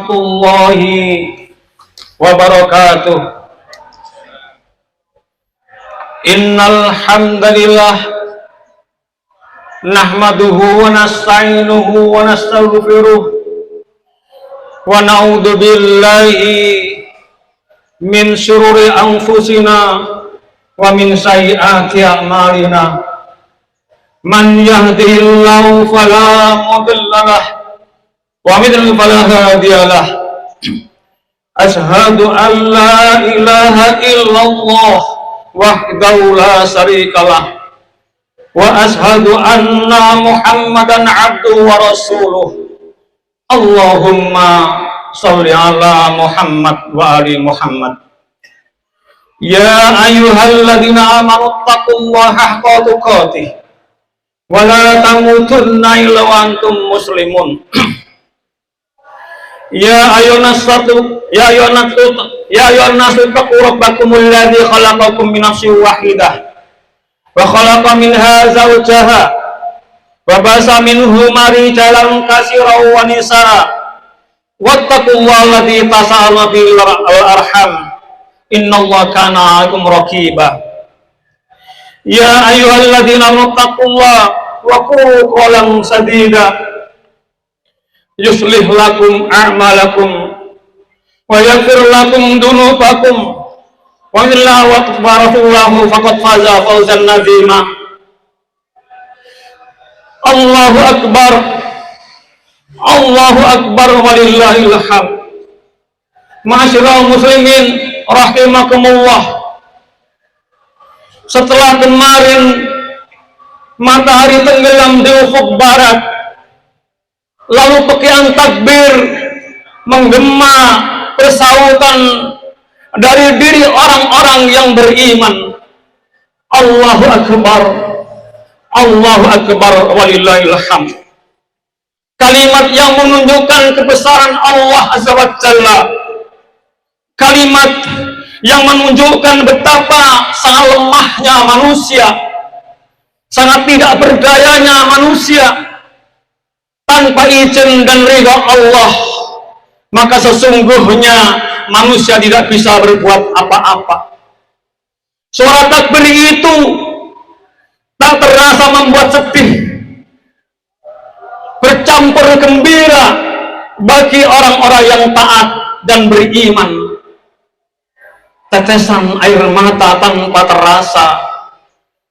warahmatullahi wabarakatuh. Innal hamdalillah nahmaduhu wa nasta'inuhu wa nastaghfiruh wa na'udzu billahi min syururi anfusina wa min sayyiati a'malina. Man yahdihillahu fala mudilla lahu wa man yudlil fala hadiya lahu. Asyhadu an la ilaha illallah wahdahu la syarikalah wa asyhadu anna Muhammadan abduhu wa rasuluh. Allahumma sholli ala Muhammad wa ali Muhammad. Ya ayyuhalladzina amanu taqullaha haqqa tuqatih wa la tamutunna illa wa antum muslimun. Ya ayyuhan nasu taqu rabbakumul ladzi khalaqakum min nafsin wahidah wa khalaqa minha zawjaha wa basa minhuma rijalan katsiran wa nisaa wattaqullaha alladzi tasaaluna bihi wal arham innallaha kana 'alaikum raqiba. Ya ayyuhalladzina amanu taqullaha wa qulu qawlan sadida yuslih lakum a'malakum wa yaghfir lakum dhunubakum wa illahu akbaru faqad faza fawzan azima. Allahu akbar, Allahu akbar walillahil hamd. Ma'asyiral muslimin rahimakumullah. Setelah kemarin matahari tenggelam di ufuk barat, lalu pekian takbir menggema persautan dari diri orang-orang yang beriman. Allahu akbar, Allahu akbar walillahil hamd. Kalimat yang menunjukkan kebesaran Allah azza wa jalla, kalimat yang menunjukkan betapa sangat lemahnya manusia, sangat tidak berdayanya manusia. Tanpa izin dan ridha Allah, maka sesungguhnya manusia tidak bisa berbuat apa-apa. Suara takbir itu tak terasa membuat sedih, bercampur gembira bagi orang-orang yang taat dan beriman. Tetesan air mata tanpa terasa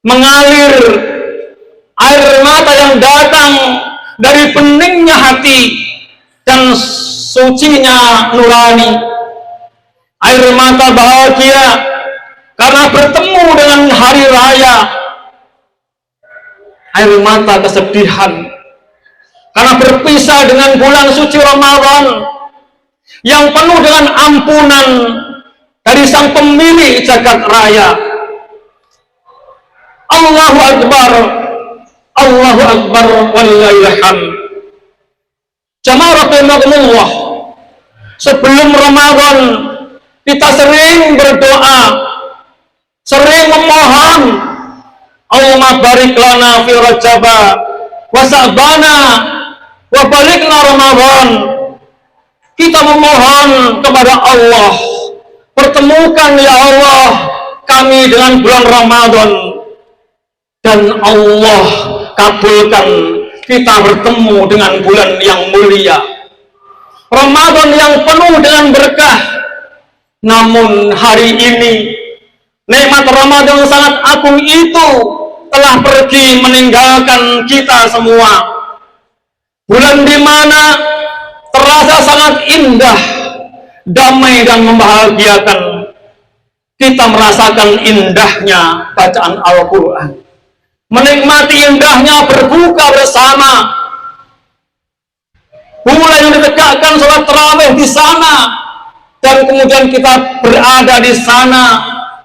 mengalir, air mata yang datang dari beningnya hati dan sucinya nurani. Air mata bahagia karena bertemu dengan hari raya. Air mata kesedihan karena berpisah dengan bulan suci Ramadan yang penuh dengan ampunan dari sang pemilik jagat raya. Allahu akbar, Allahu akbar walillahil hamd. Jamaah rahimakumullah, sebelum Ramadan kita sering berdoa, sering memohon, Allahumma barik lana fi rajaba wa sa'bana wa balighna Ramadan. Kita memohon kepada Allah, pertemukan ya Allah kami dengan bulan Ramadan, dan Allah kabulkan kita bertemu dengan bulan yang mulia, Ramadan yang penuh dengan berkah. Namun hari ini nikmat Ramadan yang sangat agung itu telah pergi meninggalkan kita semua. Bulan di mana terasa sangat indah, damai dan membahagiakan. Kita merasakan indahnya bacaan Al-Quran, menikmati indahnya berbuka bersama, mulai ditegakkan sholat tarawih di sana, dan kemudian kita berada di sana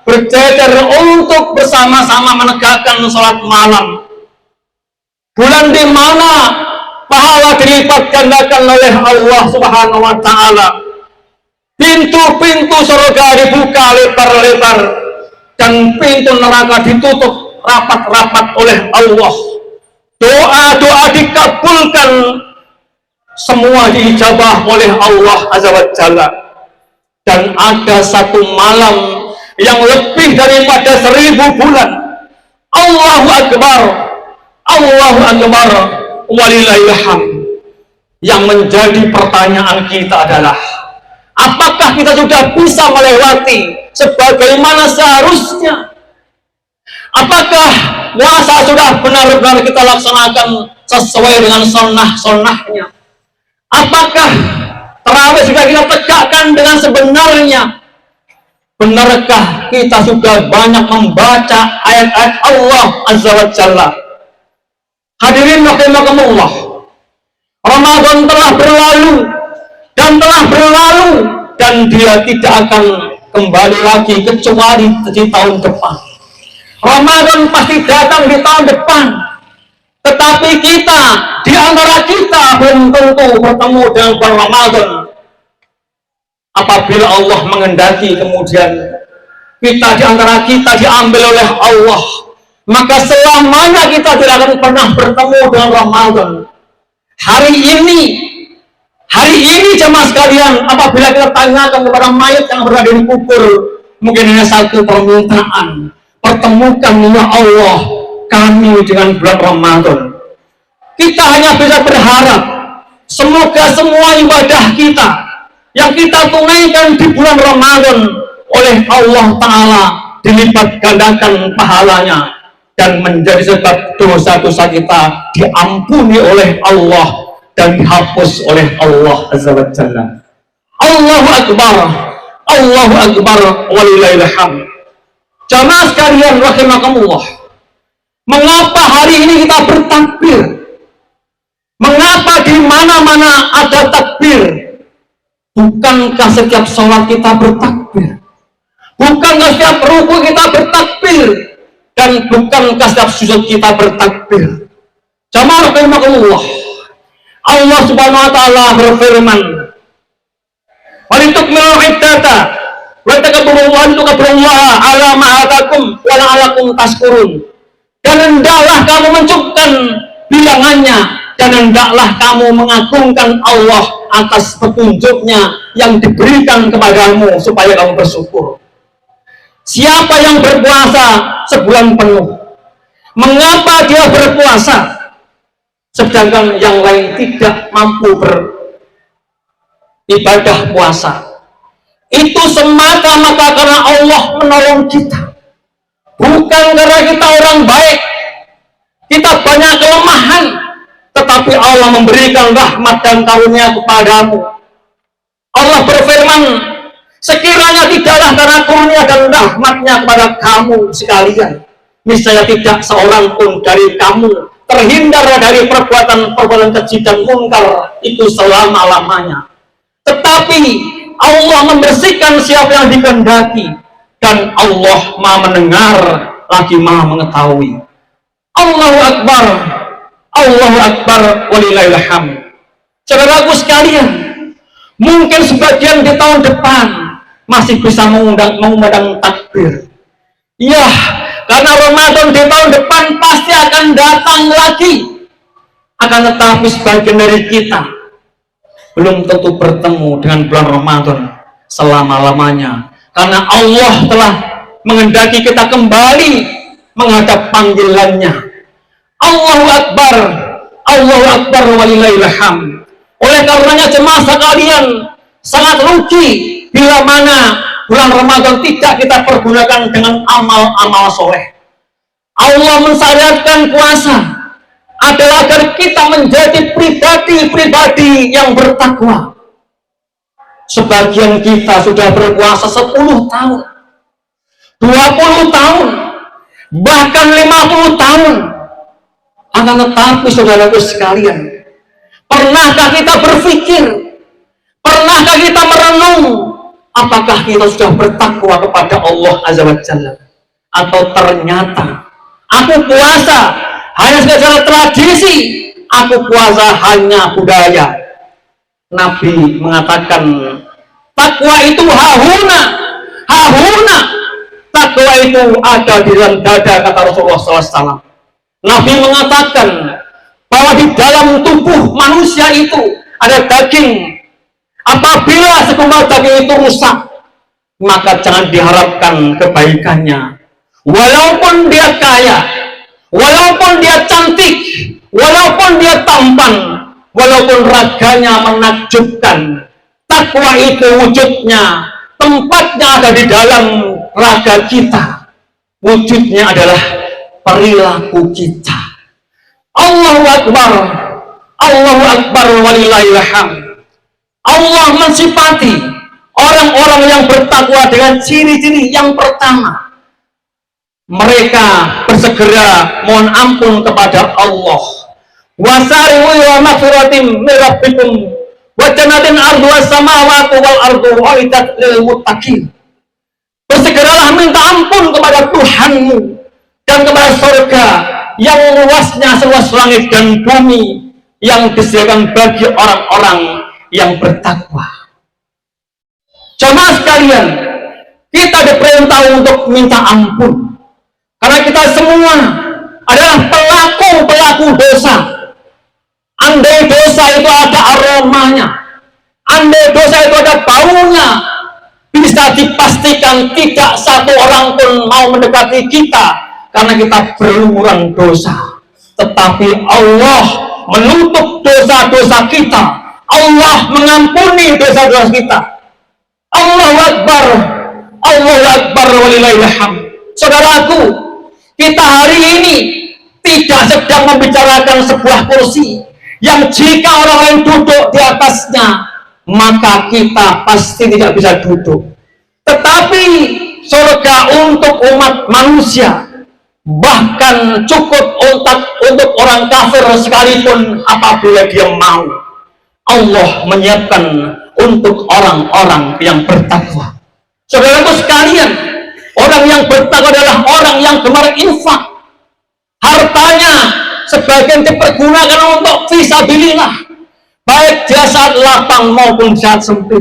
berjejer untuk bersama-sama menegakkan sholat malam. Bulan di mana pahala dilipat gandakan oleh Allah Subhanahu wa Ta'ala. Pintu-pintu surga dibuka lebar-lebar dan pintu neraka ditutup rapat-rapat oleh Allah. Doa-doa dikabulkan semua diijabah oleh Allah Azza wa Jalla. Dan ada satu malam yang lebih daripada 1000 bulan. Allahu Akbar, Allahu Akbar, walillahil hamd. Yang menjadi pertanyaan kita adalah, apakah kita sudah bisa melewati sebagaimana seharusnya? Apakah puasa sudah benar-benar kita laksanakan sesuai dengan sunnah-sunnahnya? Apakah tarawih sudah kita tegakkan dengan sebenarnya? Benarkah kita sudah banyak membaca ayat-ayat Allah Azza wa Jalla? Hadirin rahimakumullah, Ramadan telah berlalu dan dia tidak akan kembali lagi kecuali di tahun depan. Ramadan pasti datang di tahun depan, tetapi kita, di antara kita belum tentu bertemu dengan bulan Ramadan. Apabila Allah mengendaki kemudian kita, di antara kita diambil oleh Allah, maka selamanya kita tidak akan pernah bertemu dengan Ramadan. Hari ini jemaah sekalian, apabila kita tanyakan kepada mayat yang berada di kubur, mungkin hanya satu permintaan: pertemukan ya Allah kami dengan bulan Ramadan. Kita hanya bisa berharap semoga semua ibadah kita yang kita tunaikan di bulan Ramadan oleh Allah Ta'ala dilipat gandakan pahalanya dan menjadi sebab dosa-dosa kita diampuni oleh Allah dan dihapus oleh Allah Azza wa Jalla. Allahu Akbar, Allahu Akbar, walillahil hamd. Jamaah sekalian rahimakumullah, mengapa hari ini kita bertakbir? Mengapa di mana-mana ada takbir? Bukankah setiap sholat kita bertakbir? Bukankah setiap ruku kita bertakbir? Dan bukankah setiap sujud kita bertakbir? Jamaah rahimakumullah, Allah Subhanahu wa taala berfirman, "Walitukmilu iddata wa takabburullaha ala ma atakum wa la'allakum tashkurun." Dan hendaklah kamu mencukupkan bilangannya, dan hendaklah kamu mengagungkan Allah atas petunjuknya yang diberikan kepadamu supaya kamu bersyukur. Siapa yang berpuasa sebulan penuh, mengapa dia berpuasa sedangkan yang lain tidak mampu beribadah puasa? Itu semata-mata karena Allah menolong kita, bukan karena kita orang baik. Kita banyak kelemahan, tetapi Allah memberikan rahmat dan karunia kepadamu. Allah berfirman, sekiranya tidaklah karena karunia dan rahmatnya kepada kamu sekalian, misalnya tidak seorang pun dari kamu terhindar dari perbuatan keji dan mungkar itu selama-lamanya. Tetapi Allah membersihkan siapa yang dikehendaki, dan Allah Maha mendengar lagi Maha mengetahui. Allahu Akbar, Allahu Akbar, walillahil hamd. Saudaraku sekalian, mungkin sebagian di tahun depan masih bisa mengumandang takbir. Ya, karena Ramadan di tahun depan pasti akan datang lagi. Akan tetapi sebagian dari kita belum tentu bertemu dengan bulan Ramadan selama-lamanya, karena Allah telah menghendaki kita kembali menghadap panggilannya. Allahu Akbar, Allahu Akbar, walillahil hamd. Oleh karenanya jemaah sekalian, sangat rugi bila mana bulan Ramadan tidak kita pergunakan dengan amal-amal soleh. Allah mensyariatkan puasa adalah agar kita menjadi pribadi-pribadi yang bertakwa. Sebagian kita sudah berpuasa 10 tahun, 20 tahun, bahkan 50 tahun. Akan tetapi saudaraku sekalian, pernahkah kita berpikir, pernahkah kita merenung, apakah kita sudah bertakwa kepada Allah Azza wa Jalla? Atau ternyata aku puasa hanya sekedar tradisi, aku puasa hanya budaya. Nabi mengatakan, takwa itu hahuna, hahuna. Takwa itu ada di dalam dada, kata Rasulullah SAW. Nabi mengatakan bahwa di dalam tubuh manusia itu ada daging. Apabila segumpal daging itu rusak, maka jangan diharapkan kebaikannya. Walaupun dia kaya, walaupun dia cantik, walaupun dia tampan, walaupun raganya menakjubkan, takwa itu wujudnya, tempatnya ada di dalam raga kita. Wujudnya adalah perilaku kita. Allahu Akbar, Allahu Akbar walillahil hamd. Allah mensifati orang-orang yang bertakwa dengan ciri-ciri yang pertama. Mereka bersegera mohon ampun kepada Allah. Wasari'u ila maghfiratin min rabbikum wa jannatin 'arduha as-samawati wal ardu u'iddat lil muttaqin. Bersegeralah minta ampun kepada Tuhanmu dan kepada surga yang luasnya seluas langit dan bumi, yang disediakan bagi orang-orang yang bertakwa. Jemaah sekalian, kita diperintah untuk minta ampun karena kita semua adalah pelaku dosa. Andai dosa itu ada aromanya, andai dosa itu ada baunya, bisa dipastikan tidak satu orang pun mau mendekati kita karena kita berlumuran dosa. Tetapi Allah menutup dosa-dosa kita. Allah mengampuni dosa-dosa kita. Allahu Akbar, Allahu Akbar walillahil hamd. Saudaraku, kita hari ini tidak sedang membicarakan sebuah kursi yang jika orang lain duduk di atasnya, maka kita pasti tidak bisa duduk. Tetapi surga untuk umat manusia, bahkan cukup untuk orang kafir sekalipun apabila dia mau. Allah menyiapkan untuk orang-orang yang bertakwa. Saudaraku sekalian, orang yang bertakwa adalah orang yang gemar infak. Hartanya sebagian dipergunakan untuk fisabilillah, baik dia saat lapang maupun saat sempit.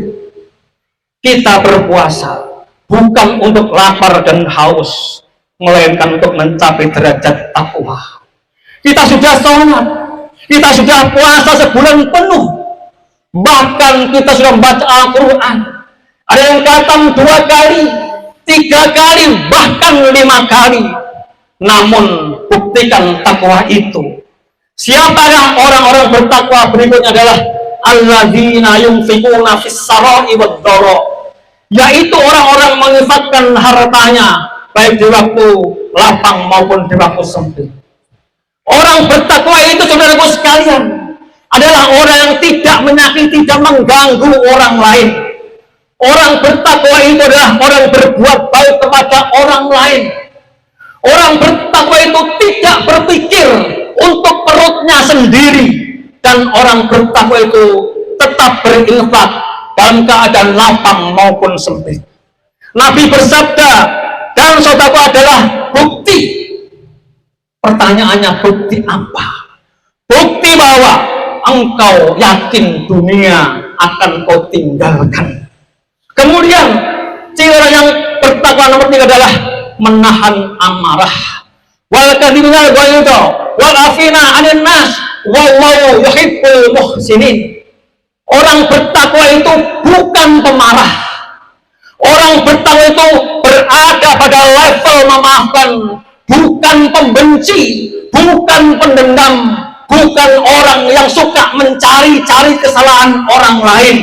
Kita berpuasa bukan untuk lapar dan haus, melainkan untuk mencapai derajat takwa. Kita sudah sholat, kita sudah puasa sebulan penuh, bahkan kita sudah membaca Al-Quran. Ada yang khatam 2 kali, 3 kali, bahkan 5 kali. Namun buktikan takwa itu. Siapakah orang-orang bertakwa? Berikutnya adalah alladzina yunfiquna fis sarai wad dara, yaitu orang-orang menginfakkan hartanya baik di waktu lapang maupun di waktu sempit. Orang bertakwa itu, saudaraku sekalian, adalah orang yang tidak menyakiti dan mengganggu orang lain. Orang bertakwa itu adalah orang berbuat baik kepada orang lain. Orang bertakwa itu tidak berpikir untuk perutnya sendiri, dan orang bertakwa itu tetap berinfak dalam keadaan lapang maupun sempit. Nabi bersabda, dan saudaraku adalah bukti. Pertanyaannya, bukti apa? Bukti bahwa engkau yakin dunia akan kau tinggalkan. Kemudian ciri orang yang bertakwa nomor 3 adalah menahan amarah. Wal kadhibina wal afina 'anil nas wallahu yuhibbul muhsinin. Orang bertakwa itu bukan pemarah. Orang bertakwa itu berada pada level memaafkan, bukan pembenci, bukan pendendam, bukan orang yang suka mencari-cari kesalahan orang lain,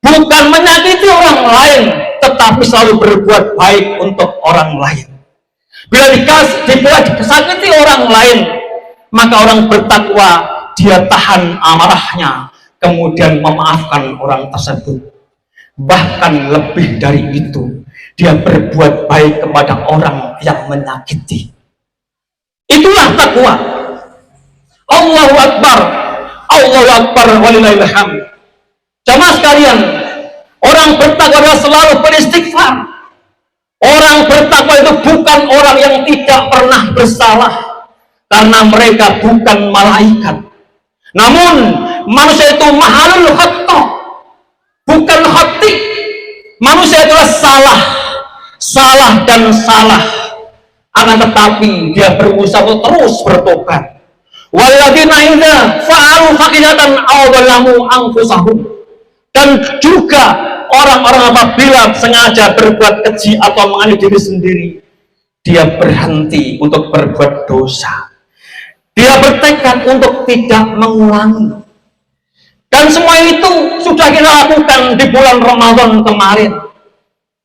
bukan menyakiti orang lain, tetapi selalu berbuat baik untuk orang lain. Bila disakiti orang lain, maka orang bertakwa dia tahan amarahnya, kemudian memaafkan orang tersebut. Bahkan lebih dari itu, dia berbuat baik kepada orang yang menyakiti. Itulah takwa. Allahu Akbar, Allahu Akbar walillahil hamd. Jamaah sekalian, orang bertakwa adalah selalu beristighfar. Orang bertakwa itu bukan orang yang tidak pernah bersalah, karena mereka bukan malaikat. Namun manusia itu mahalul khata', bukan khati'. Manusia itulah salah dan salah. Akan tetapi dia berusaha terus bertobat, Walladzina idza fa'alu faqihatan aw dhalamu anfusahum. Dan juga orang-orang apabila sengaja berbuat keji atau menganiaya diri sendiri, dia berhenti untuk berbuat dosa. Dia bertekad untuk tidak mengulangi. Dan semua itu sudah kita lakukan di bulan Ramadan kemarin.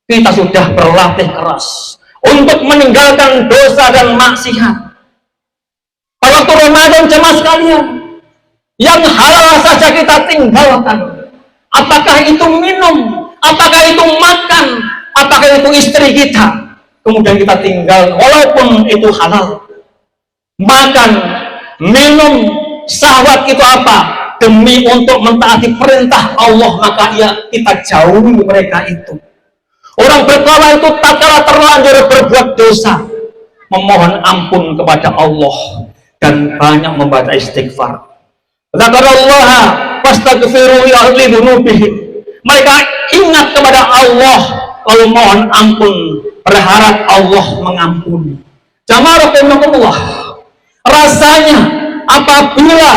Kita sudah berlatih keras untuk meninggalkan dosa dan maksiat. Pada waktu Ramadan jemaah sekalian, yang halal saja kita tinggalkan. Apakah itu minum, apakah itu makan, apakah itu istri kita, kemudian kita tinggal walaupun itu halal. Makan, minum, syahwat itu apa? Demi untuk mentaati perintah Allah, maka kita jauhi mereka itu. Orang bertakwa itu tak kalah terlanjur berbuat dosa, memohon ampun kepada Allah dan banyak membaca istighfar. Dzakarallaha fastaghfiru li dzunubihim. Mereka ingat kepada Allah lalu mohon ampun, berharap Allah mengampuni. Jamaah rahimakumullah, rasanya apabila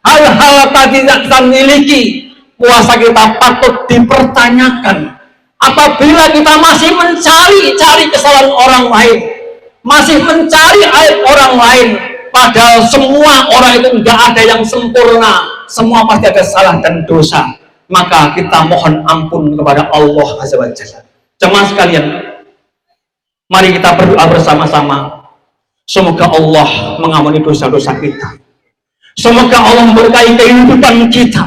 hal-hal tadi tidak kita miliki, puasa kita patut dipertanyakan. Apabila kita masih mencari kesalahan orang lain, masih mencari aib orang lain, padahal semua orang itu nggak ada yang sempurna, semua pasti ada salah dan dosa, maka kita mohon ampun kepada Allah Azza wa Jalla. Jemaah sekalian, mari kita berdoa bersama-sama. Semoga Allah mengampuni dosa-dosa kita. Semoga Allah memberkahi kehidupan kita.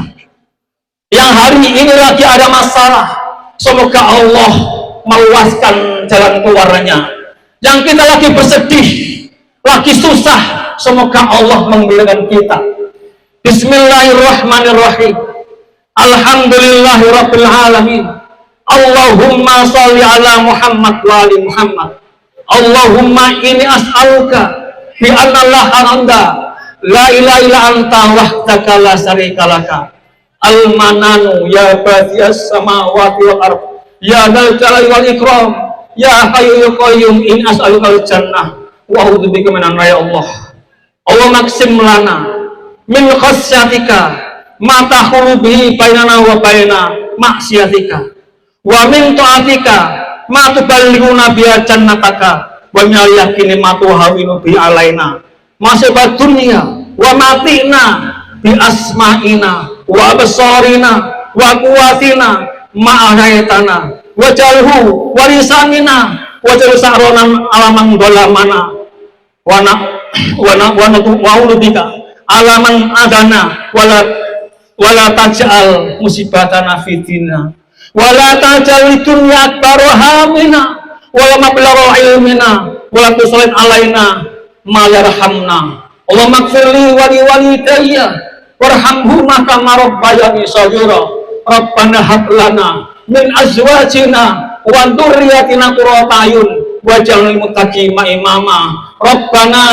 Yang hari ini lagi ada masalah, semoga Allah meluaskan jalan keluarnya. Yang kita lagi bersedih, lagi susah, semoga Allah menggembirakan kita. Bismillahirrahmanirrahim. Alhamdulillahirabbil alamin. Allahumma shalli ala Muhammad wa ali Muhammad. Allahumma inni as'aluka bi anna anta la ilaha illa anta wahdaka la syarika laka al-mananu ya badias samawati wal ardh ya dzal jalali wal ikram ya hayyu ya qayyum in as'aluka al-jannah wa a'udzubika minan nar. Ya Allah, Allah maksim lana min khasyatika ma tahulu bihi bainana wa baina maksiatika wa min ta'atika ma tuballighuna biha jannataka wa min al-yaqini ma tuhawinu bi alaina masibad dunya wa matina bi asma'ina wa absarina wa quwwatina ma ahaytana wa jalhu wa lisanina wa jalsa'ronan alaman dolamana wa ulubika alaman adana wala taj'al musibatana fitina wala taj'al dunya akbaru hamina wala mablagha ilmina wala tusallit alaina ma yarhamna. Allah maghfirli wa li walidayya warhamhuma kama rabbayani shaghira. Rabbana hab lana min azwajina wa dzurriyyatina qurrata a'yun waj'alna lil muttaqina imama. Rabbana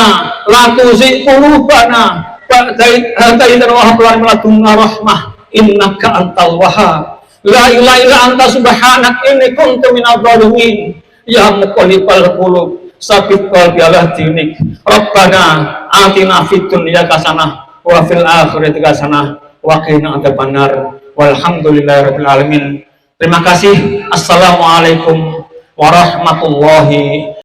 la tuzigh qulubana ba'da idh hadaytana wa hab lana min ladunka rahmah innaka antal wahhab. La ilaha illa anta subhanak inni kuntu minadh dhalimin. Ya muqallibal qulub sabit qalbi ala dinik. Rabbana atina fid dunya hasanah wa fil akhirati hasanah wa qina adzabannar. Walhamdulillahirabbil alamin. Terima kasih. Assalamualaikum warahmatullahi